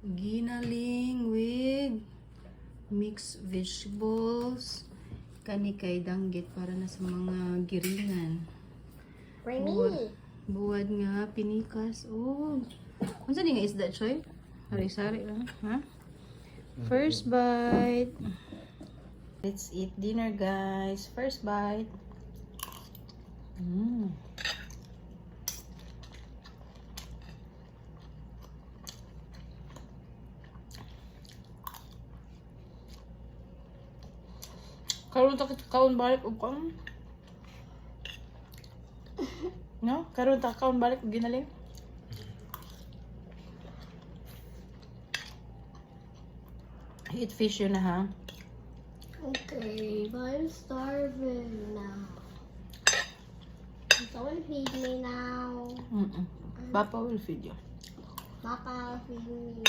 Ginaling with mixed vegetables. Kani kay danggit para na sa mga giringan. Buwad nga pinikas. Oh. Unsa ni nga isda choy? Sari-sari lang, ha? First bite. Let's eat dinner, guys. First bite. Karon ta kaon balik og kaon. No? Karon ta kaon balik og ginaling. Eat fish yun na, ha? Okay, but I'm starving now. Someone feed me now. Papa will feed you. Papa, feed me.